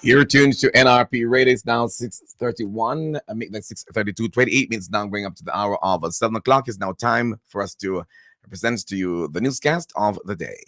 You're tuned to NRP Radio. It's now 6:31, like 6:32, 28 minutes now, going up to the hour of 7 o'clock. It's now time for us to present to you the newscast of the day.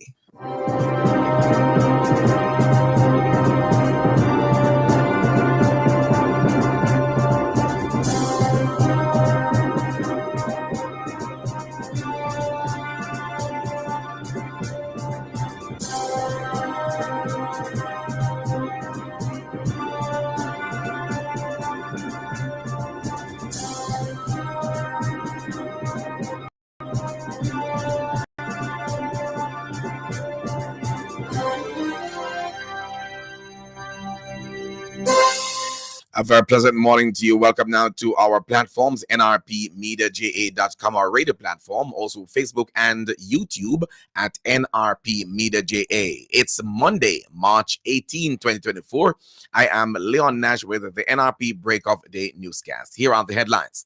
A very pleasant morning to you. Welcome now to our platforms, nrpmediaja.com, our radio platform, also Facebook and YouTube at NRP Media JA. It's Monday, March 18, 2024. I am Leon Nash with the NRP Break of Day newscast. Here are the headlines.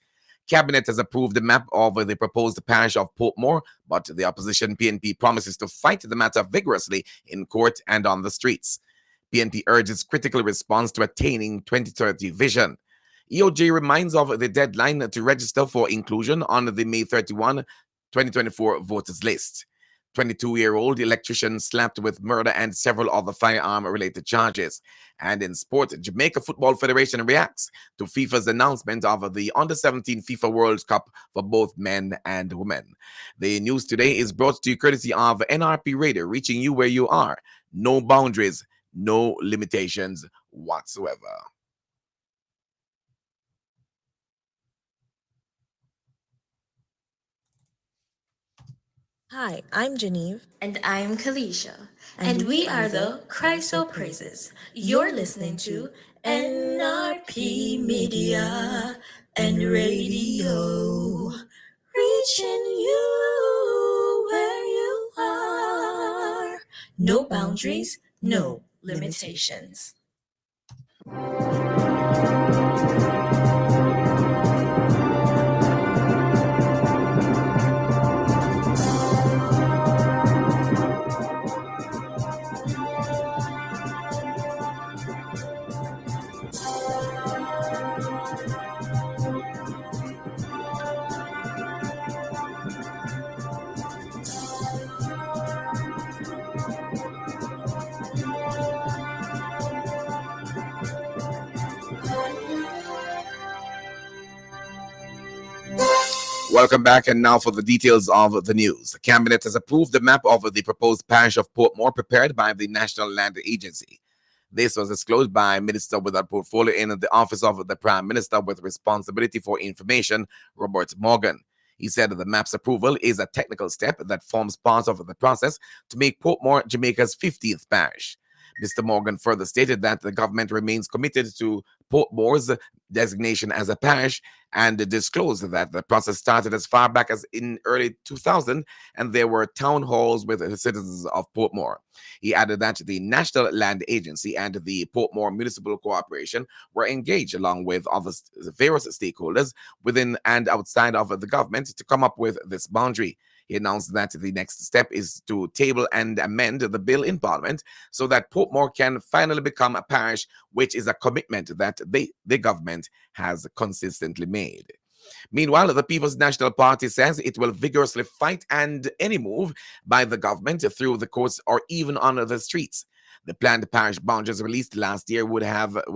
Cabinet has approved the map of the proposed parish of Portmore, but the opposition PNP promises to fight the matter vigorously in court and on the streets. PNP urges critical response to attaining 2030 vision. EOJ reminds of the deadline to register for inclusion on the May 31, 2024 voters list. 22-year-old electrician slapped with murder and several other firearm-related charges. And in sport, Jamaica Football Federation reacts to FIFA's announcement of the Under-17 FIFA World Cup for both men and women. The news today is brought to you courtesy of NRP Radio, reaching you where you are. No boundaries, no limitations whatsoever. Hi, I'm Genevieve. And I'm Kalisha. And we are the Christo Praises. You're listening to NRP Media and Radio. Reaching you where you are. No boundaries, no limitations. Welcome back, and now for the details of the news. The Cabinet has approved the map of the proposed parish of Portmore prepared by the National Land Agency. This was disclosed by Minister with a portfolio in the Office of the Prime Minister with responsibility for information, Robert Morgan. He said that the map's approval is a technical step that forms part of the process to make Portmore Jamaica's 50th parish. Mr. Morgan further stated that the government remains committed to Portmore's designation as a parish and disclosed that the process started as far back as in early 2000, and there were town halls with the citizens of Portmore. He added that the National Land Agency and the Portmore Municipal Corporation were engaged along with other various stakeholders within and outside of the government to come up with this boundary. He announced that the next step is to table and amend the bill in Parliament so that Portmore can finally become a parish, which is a commitment that the government has consistently made. Meanwhile, the People's National Party says it will vigorously fight any move by the government through the courts or even on the streets. The planned parish boundaries released last year would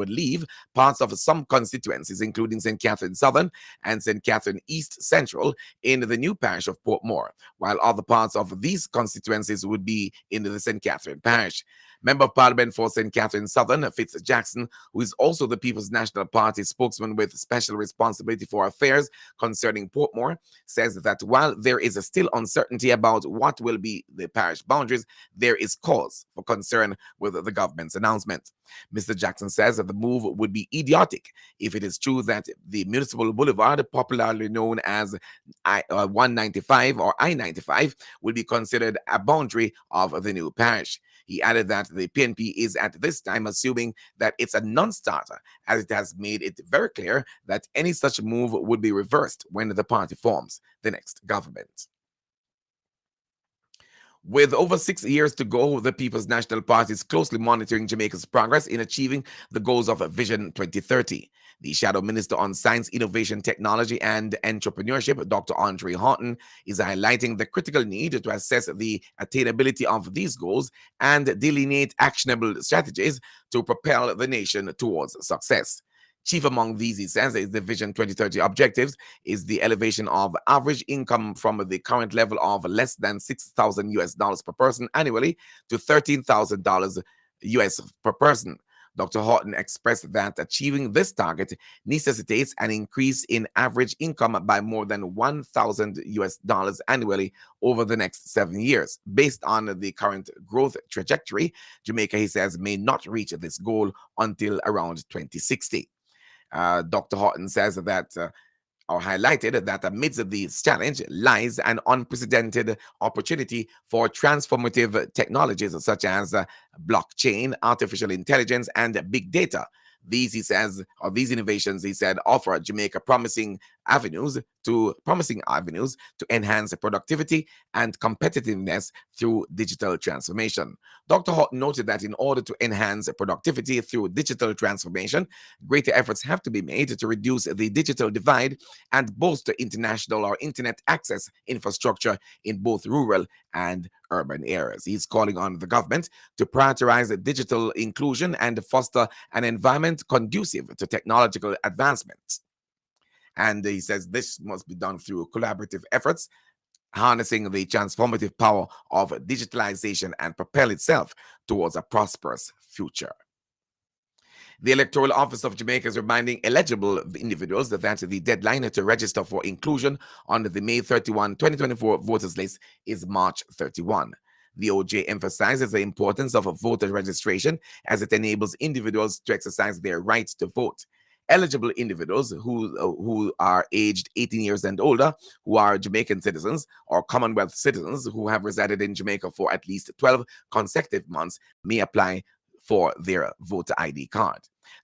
leave parts of some constituencies, including St. Catherine Southern and St. Catherine East Central, in the new parish of Portmore, while other parts of these constituencies would be in the St. Catherine parish. Member of Parliament for St. Catherine Southern, Fitz Jackson, who is also the People's National Party spokesman with special responsibility for affairs concerning Portmore, says that while there is still uncertainty about what will be the parish boundaries, there is cause for concern with the government's announcement. Mr. Jackson says that the move would be idiotic if it is true that the Municipal Boulevard, popularly known as 195 or I-95, will be considered a boundary of the new parish. He added that the PNP is at this time assuming that it's a non-starter, as it has made it very clear that any such move would be reversed when the party forms the next government. With over 6 years to go, the People's National Party is closely monitoring Jamaica's progress in achieving the goals of Vision 2030. The Shadow Minister on Science, Innovation, Technology, and Entrepreneurship, Dr. Andre Horton, is highlighting the critical need to assess the attainability of these goals and delineate actionable strategies to propel the nation towards success. Chief among these, he says, is the Vision 2030 objectives is the elevation of average income from the current level of less than 6,000 US dollars per person annually to $13,000 US per person. Dr. Horton expressed that achieving this target necessitates an increase in average income by more than 1,000 US dollars annually over the next 7 years. Based on the current growth trajectory, Jamaica, he says, may not reach this goal until around 2060. Dr. Horton says that or highlighted that amidst this challenge lies an unprecedented opportunity for transformative technologies such as blockchain, artificial intelligence, and big data. These, he says, or these innovations, he said, offer Jamaica promising avenues to enhance productivity and competitiveness through digital transformation. Dr. Horton noted that in order to enhance productivity through digital transformation, greater efforts have to be made to reduce the digital divide and bolster international or internet access infrastructure in both rural and urban areas. He's calling on the government to prioritize digital inclusion and foster an environment conducive to technological advancement. And he says this must be done through collaborative efforts, harnessing the transformative power of digitalization and propel itself towards a prosperous future. The Electoral Office of Jamaica is reminding eligible individuals that the deadline to register for inclusion on the May 31, 2024 voters list is March 31. The OJ emphasizes the importance of voter registration as it enables individuals to exercise their rights to vote. Eligible individuals who are aged 18 years and older, who are Jamaican citizens or Commonwealth citizens who have resided in Jamaica for at least 12 consecutive months may apply for their voter ID card.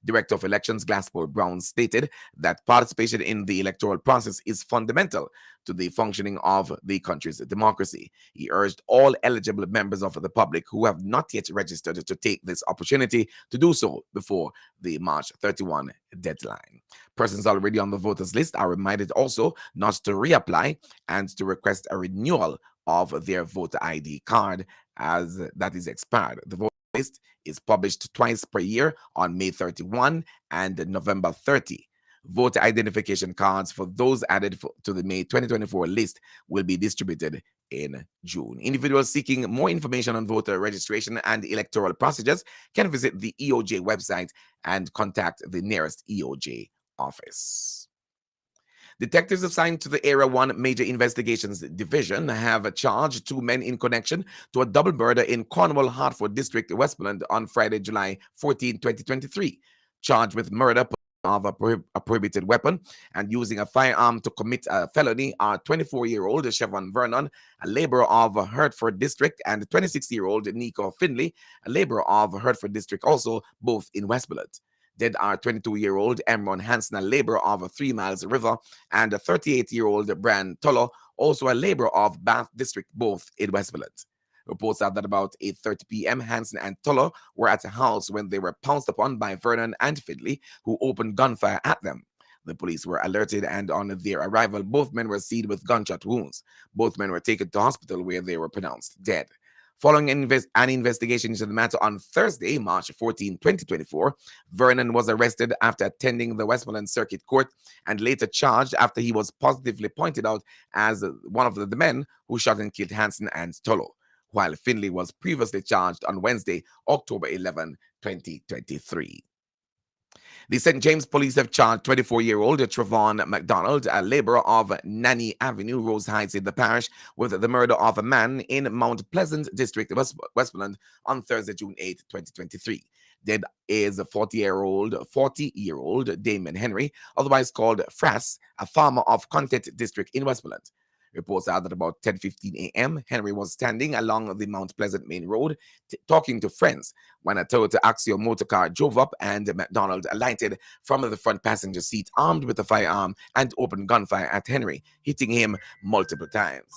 Director of Elections Glasspool Brown stated that participation in the electoral process is fundamental to the functioning of the country's democracy. He urged all eligible members of the public who have not yet registered to take this opportunity to do so before the March 31 deadline. Persons already on the voters list are reminded also not to reapply and to request a renewal of their voter ID card as that is expired. The voter list is published twice per year on May 31 and November 30. Voter identification cards for those added to the May 2024 list will be distributed in June. Individuals seeking more information on voter registration and electoral procedures can visit the EOJ website and contact the nearest EOJ office. Detectives assigned to the Area 1 Major Investigations Division have charged 2 men in connection to a double murder in Cornwall, Hartford District, Westmoreland on Friday, July 14, 2023. Charged with murder of a prohibited weapon and using a firearm to commit a felony are 24-year-old Chevron Vernon, a laborer of Hertford District, and 26-year-old Nico Finley, a laborer of Hertford District, also both in Westmoreland. Dead are 22-year-old Emron Hansen, a laborer of 3 Miles River, and a 38-year-old Brian Tullo, also a laborer of Bath District, both in Westmoreland. Reports are that about 8:30 p.m., Hansen and Tullo were at a house when they were pounced upon by Vernon and Finley, who opened gunfire at them. The police were alerted, and on their arrival, both men were seen with gunshot wounds. Both men were taken to hospital where they were pronounced dead. Following an investigation into the matter on Thursday, March 14, 2024, Vernon was arrested after attending the Westmoreland Circuit Court and later charged after he was positively pointed out as one of the men who shot and killed Hansen and Tullo, while Finley was previously charged on Wednesday, October 11, 2023. The St. James police have charged 24-year-old Trevon McDonald, a laborer of Nanny Avenue, Rose Heights in the parish, with the murder of a man in Mount Pleasant District, Westmoreland, on Thursday, June 8, 2023. Dead is 40-year-old Damon Henry, otherwise called Frass, a farmer of Content District in Westmoreland. Reports are that about 10:15 a.m., Henry was standing along the Mount Pleasant Main Road talking to friends when a Toyota Axio motor car drove up and McDonald alighted from the front passenger seat armed with a firearm and opened gunfire at Henry, hitting him multiple times.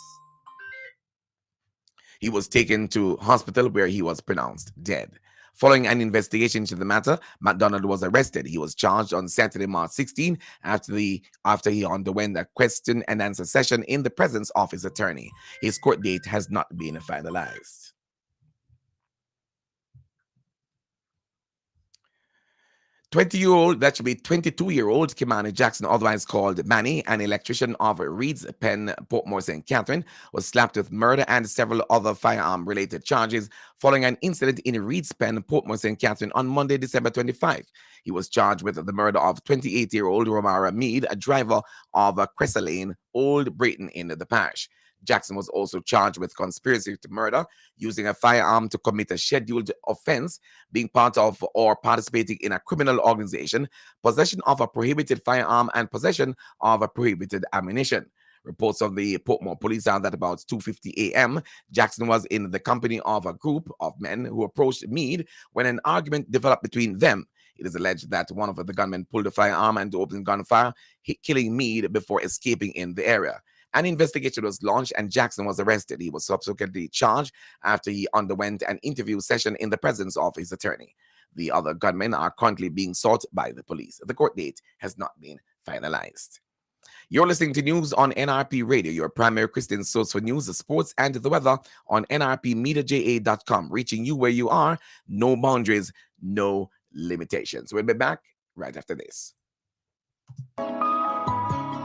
He was taken to hospital where he was pronounced dead. Following an investigation into the matter, McDonald was arrested. He was charged on Saturday, March 16, after he underwent a question and answer session in the presence of his attorney. His court date has not been finalized. 20-year-old, that should be 22-year-old Kimani Jackson, otherwise called Manny, an electrician of Reed's Pen, Portmore St. Catherine, was slapped with murder and several other firearm-related charges following an incident in Reed's Pen, Portmore St. Catherine on Monday, December 25. He was charged with the murder of 28-year-old Romara Mead, a driver of Crescent Lane, Old Brayton in the parish. Jackson was also charged with conspiracy to murder, using a firearm to commit a scheduled offense, being part of or participating in a criminal organization, possession of a prohibited firearm, and possession of a prohibited ammunition. Reports of the Portmore police are that about 2:50 a.m., Jackson was in the company of a group of men who approached Meade when an argument developed between them. It is alleged that one of the gunmen pulled a firearm and opened gunfire, killing Meade before escaping in the area. An investigation was launched and Jackson was arrested. He was subsequently charged after he underwent an interview session in the presence of his attorney. The other gunmen are currently being sought by the police. The court date has not been finalized. You're listening to news on NRP Radio, your primary Christian source for news, sports, and the weather on nrpmediaja.com, reaching you where you are. No boundaries, no limitations. We'll be back right after this.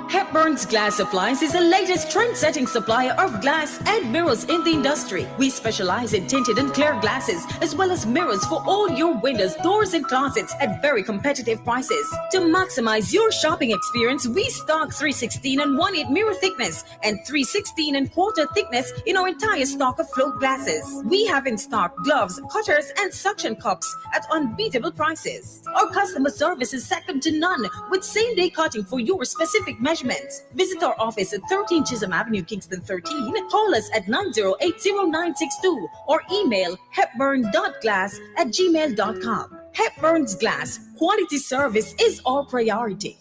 Hepburn's Glass Supplies is the latest trend-setting supplier of glass and mirrors in the industry. We specialize in tinted and clear glasses, as well as mirrors for all your windows, doors, and closets at very competitive prices. To maximize your shopping experience, we stock 316 and 1/8 mirror thickness and 316 and quarter thickness in our entire stock of float glasses. We have in stock gloves, cutters, and suction cups at unbeatable prices. Our customer service is second to none, with same-day cutting for your specific measurements. Visit our office at 13 Chisholm Avenue, Kingston 13. Call us at 9080962 or email hepburn.glass@gmail.com. Hepburn's Glass. Quality service is our priority.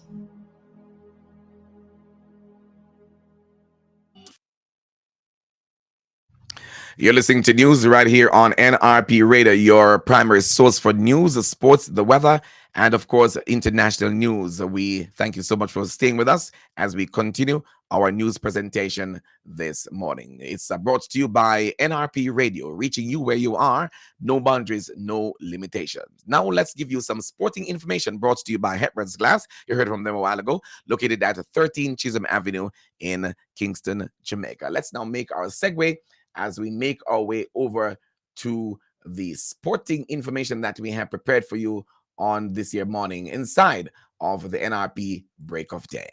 You're listening to news right here on NRP Radio, your primary source for news, sports, the weather, and of course, international news. We thank you so much for staying with us as we continue our news presentation this morning. It's brought to you by NRP Radio, reaching you where you are. No boundaries, no limitations. Now let's give you some sporting information brought to you by Hepburn's Glass. You heard from them a while ago, located at 13 Chisholm Avenue in Kingston, Jamaica. Let's now make our segue as we make our way over to the sporting information that we have prepared for you on this year morning inside of the NRP Break of Day.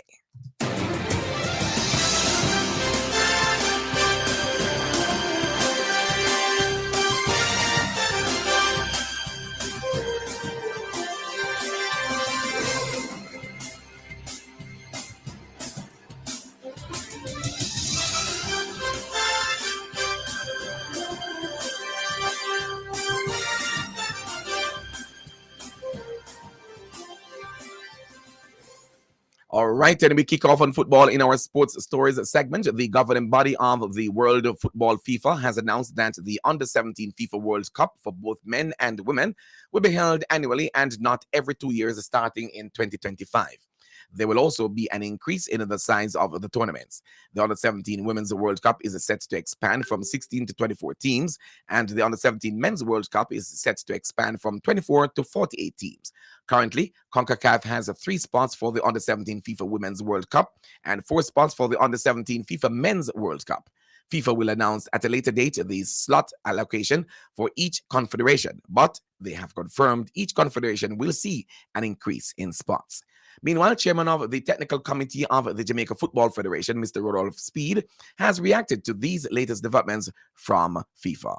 All right, and we kick off on football in our sports stories segment. The governing body of the World Football FIFA has announced that the Under-17 FIFA World Cup for both men and women will be held annually and not every 2 years starting in 2025. There will also be an increase in the size of the tournaments. The Under-17 Women's World Cup is set to expand from 16 to 24 teams, and the Under-17 Men's World Cup is set to expand from 24 to 48 teams. Currently, CONCACAF has 3 spots for the Under-17 FIFA Women's World Cup and 4 spots for the Under-17 FIFA Men's World Cup. FIFA will announce at a later date the slot allocation for each confederation, but they have confirmed each confederation will see an increase in spots. Meanwhile, chairman of the technical committee of the Jamaica Football Federation, Mr. Rodolph Speed, has reacted to these latest developments from FIFA.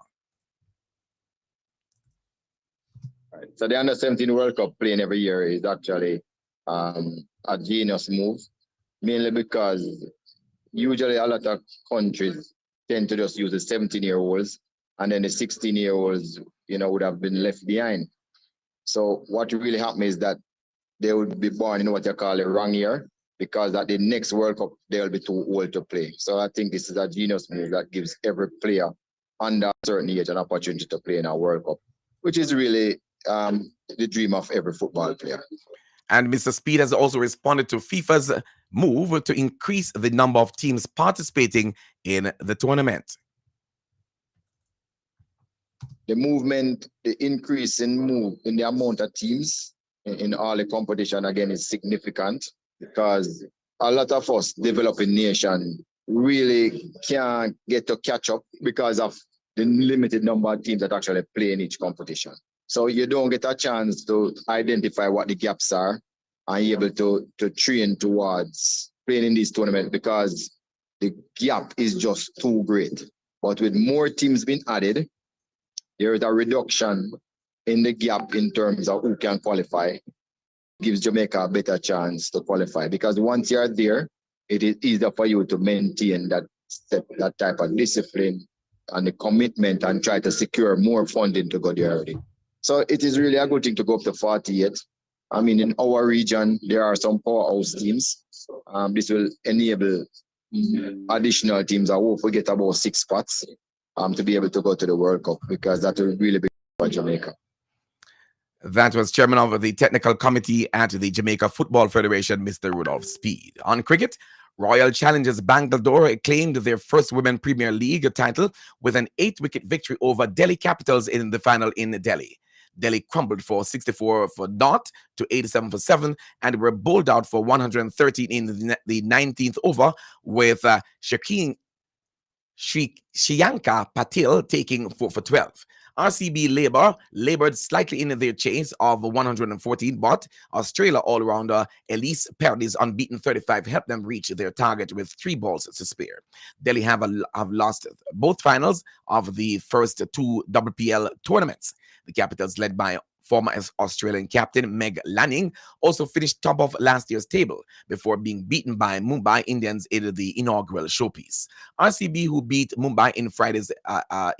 Right. So the Under-17 World Cup playing every year is actually a genius move, mainly because usually a lot of countries tend to just use the 17-year-olds, and then the 16-year-olds, would have been left behind. So what really happened is that they would be born in what you call a wrong year, because at the next World Cup, they'll be too old to play. So I think this is a genius move that gives every player under a certain age an opportunity to play in a World Cup, which is really the dream of every football player. And Mr. Speed has also responded to FIFA's move to increase the number of teams participating in the tournament. The movement, the increase in the amount of teams in all the competition again is significant, because a lot of us developing nation really can't get to catch up because of the limited number of teams that actually play in each competition. So you don't get a chance to identify what the gaps are and be able to train towards playing in this tournament, because the gap is just too great. But with more teams being added, there is a reduction in the gap in terms of who can qualify. Gives Jamaica a better chance to qualify, because once you're there, it is easier for you to maintain that type of discipline and the commitment and try to secure more funding to go there already. So it is really a good thing to go up to 48. I mean, in our region, there are some powerhouse teams. This will enable additional teams. I hope we get about 6 spots to be able to go to the World Cup, because that will really be for Jamaica. That was chairman of the technical committee at the Jamaica Football Federation, Mr. Rudolph Speed. On cricket, Royal Challengers Bangalore claimed their first Women Premier League title with an 8-wicket victory over Delhi Capitals in the final in Delhi. Delhi crumbled for 64 for naught to 87 for 7 and were bowled out for 113 in the 19th over, with Shiyanka Patil taking 4 for 12. RCB labored slightly in their chase of 114, but Australia all-rounder Elise Perry's unbeaten 35 helped them reach their target with 3 balls to spare. Delhi have lost both finals of the first 2 WPL tournaments. The Capitals, led by former Australian captain Meg Lanning, also finished top of last year's table before being beaten by Mumbai Indians in the inaugural showpiece. RCB, who beat Mumbai in Friday's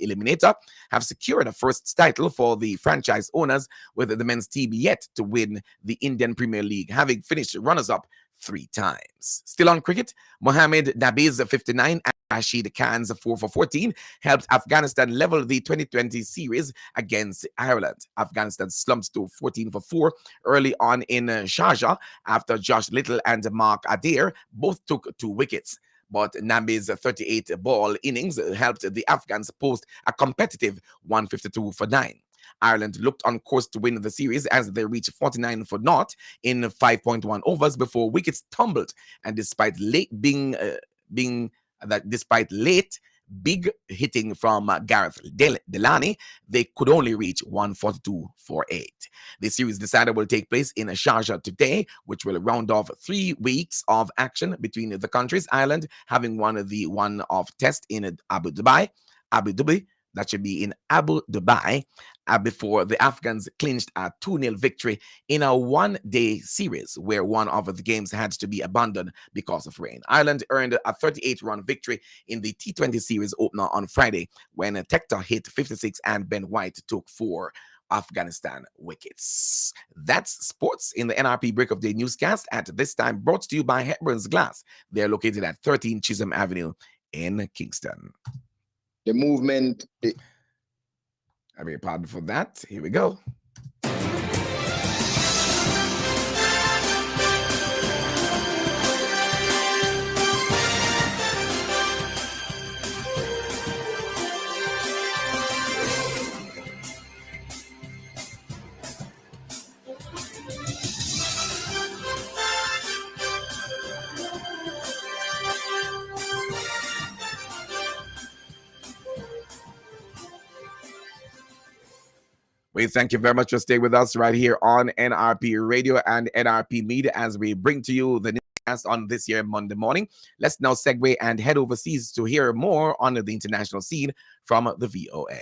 eliminator, have secured a first title for the franchise owners, with the men's team yet to win the Indian Premier League, having finished runners-up 3 times. Still on cricket, Mohammad Nabi's 59 and Rashid Khan's 4 for 14 helped Afghanistan level the 2020 series against Ireland. Afghanistan slumped to 14 for 4 early on in Sharjah after Josh Little and Mark Adair both took 2 wickets. But Nabi's 38-ball innings helped the Afghans post a competitive 152 for 9. Ireland looked on course to win the series as they reached 49 for naught in 5.1 overs before wickets tumbled, and despite late big hitting from Gareth Delany, they could only reach 142 for 8. The series decided will take place in Sharjah today, which will round off 3 weeks of action between the countries. Ireland having won the one-off test in Abu Dhabi. That should be in Abu Dhabi, before the Afghans clinched a 2-0 victory in a one-day series where one of the games had to be abandoned because of rain. Ireland earned a 38-run victory in the T20 series opener on Friday when Tector hit 56 and Ben White took 4 Afghanistan wickets. That's sports in the NRP Break of Day newscast, at this time brought to you by Hepburn's Glass. They're located at 13 Chisholm Avenue in Kingston. The movement. I beg your pardon for that. Here we go. We thank you very much for staying with us right here on NRP Radio and NRP Media as we bring to you the newscast on this year Monday morning. Let's now segue and head overseas to hear more on the international scene from the VOA.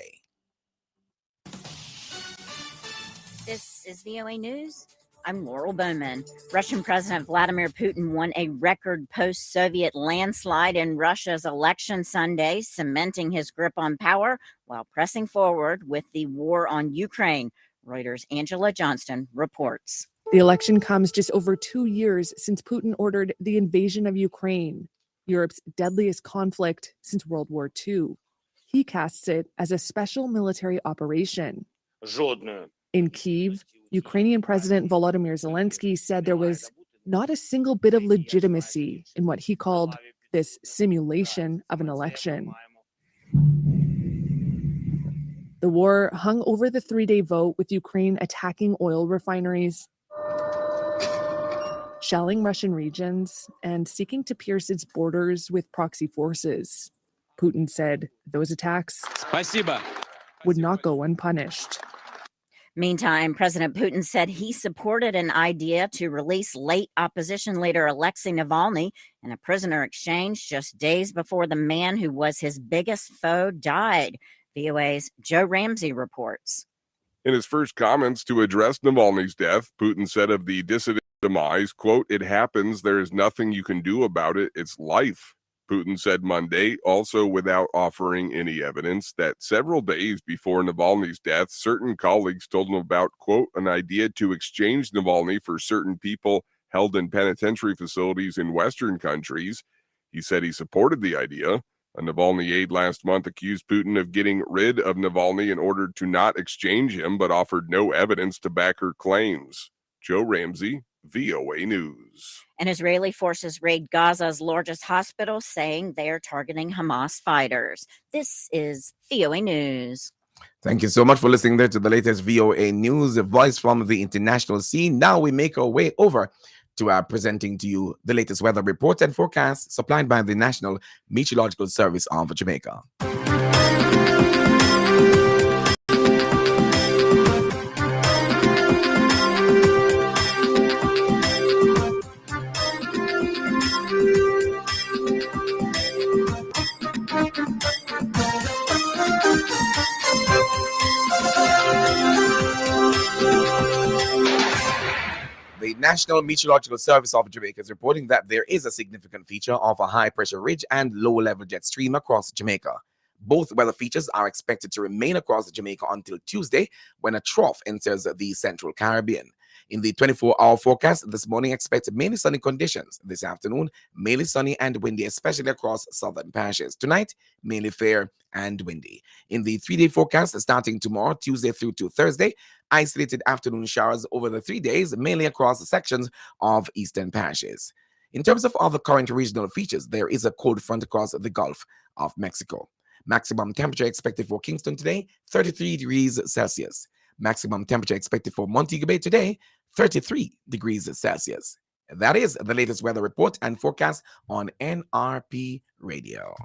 This is VOA News. I'm Laurel Bowman. Russian President Vladimir Putin won a record post-Soviet landslide in Russia's election Sunday, cementing his grip on power while pressing forward with the war on Ukraine. Reuters' Angela Johnston reports. The election comes just over 2 years since Putin ordered the invasion of Ukraine, Europe's deadliest conflict since World War II. He casts it as a special military operation. In Kyiv, Ukrainian President Volodymyr Zelensky said there was not a single bit of legitimacy in what he called this simulation of an election. The war hung over the 3-day vote, with Ukraine attacking oil refineries, shelling Russian regions, and seeking to pierce its borders with proxy forces. Putin said those attacks would not go unpunished. Meantime, President Putin said he supported an idea to release late opposition leader Alexei Navalny in a prisoner exchange just days before the man who was his biggest foe died. VOA's Joe Ramsey reports. In his first comments to address Navalny's death, Putin said of the dissident demise, quote, "It happens. There is nothing you can do about it. It's life." Putin said Monday, also without offering any evidence, that several days before Navalny's death, certain colleagues told him about, quote, an idea to exchange Navalny for certain people held in penitentiary facilities in Western countries. He said he supported the idea. A Navalny aide last month accused Putin of getting rid of Navalny in order to not exchange him, but offered no evidence to back her claims. Joe Ramsey, VOA News. And Israeli forces raid Gaza's largest hospital, saying they are targeting Hamas fighters. This is VOA News. Thank you so much for listening there to the latest VOA News, a voice from the international scene. Now we make our way over to presenting to you the latest weather report and forecast supplied by the National Meteorological Service of Jamaica. The National Meteorological Service of Jamaica is reporting that there is a significant feature of a high-pressure ridge and low-level jet stream across Jamaica. Both weather features are expected to remain across Jamaica until Tuesday, when a trough enters the Central Caribbean. In the 24-hour forecast this morning, expect mainly sunny conditions. This afternoon, mainly sunny and windy, especially across southern parishes. Tonight, mainly fair and windy. In the 3-day forecast, starting tomorrow, Tuesday through to Thursday, isolated afternoon showers over the 3 days, mainly across sections of eastern parishes. In terms of other current regional features, there is a cold front across the Gulf of Mexico. Maximum temperature expected for Kingston today, 33 degrees Celsius. Maximum temperature expected for Montego Bay today, 33 degrees Celsius. That is the latest weather report and forecast on NRP Radio.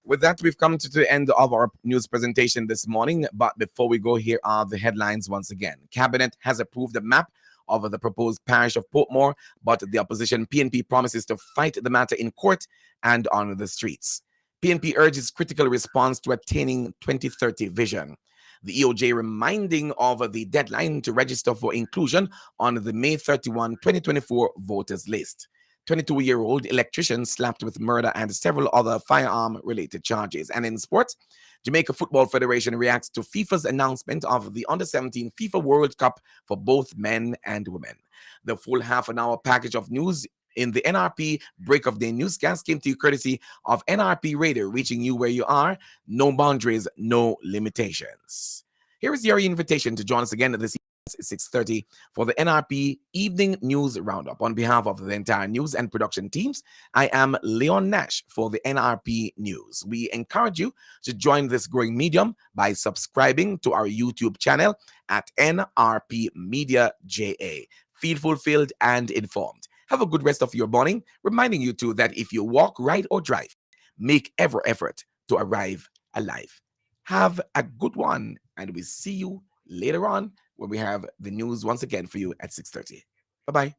With that, we've come to the end of our news presentation this morning. But before we go, here are the headlines once again. Cabinet has approved the map of the proposed parish of Portmore, but the opposition PNP promises to fight the matter in court and on the streets. PNP urges critical response to attaining 2030 vision. The EOJ reminding of the deadline to register for inclusion on the May 31, 2024 voters list. 22-year-old electrician slapped with murder and several other firearm-related charges. And in sports, Jamaica Football Federation reacts to FIFA's announcement of the Under-17 FIFA World Cup for both men and women. The full half-an-hour package of news in the NRP Break of Day Newscast came to you courtesy of NRP Radio, reaching you where you are. No boundaries, no limitations. Here is your invitation to join us again this evening. 6:30 for the NRP Evening News Roundup. On behalf of the entire news and production teams, I am Leon Nash for the NRP News. We encourage you to join this growing medium by subscribing to our YouTube channel at NRP Media JA. Feel fulfilled and informed. Have a good rest of your morning, reminding you too that if you walk, ride, or drive, make every effort to arrive alive. Have a good one, and we'll see you later on when we have the news once again for you at 6:30. Bye-bye.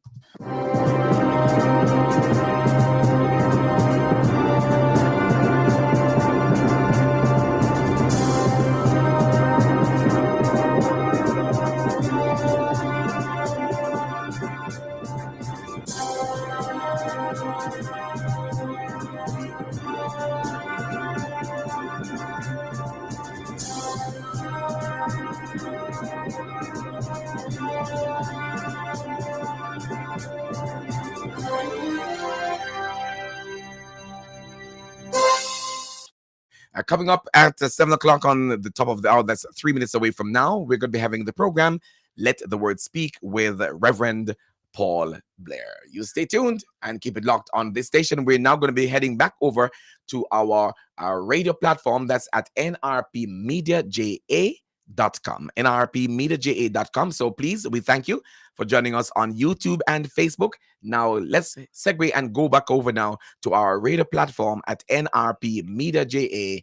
Coming up at 7 o'clock on the top of the hour, that's 3 minutes away from now, we're going to be having the program Let the Word Speak with Reverend Paul Blair. You stay tuned and keep it locked on this station. We're now going to be heading back over to our radio platform that's at nrpmediaja.com. nrpmediaja.com. So please, we thank you for joining us on YouTube and Facebook. Now let's segue and go back over now to our radio platform at nrpmediaja.com.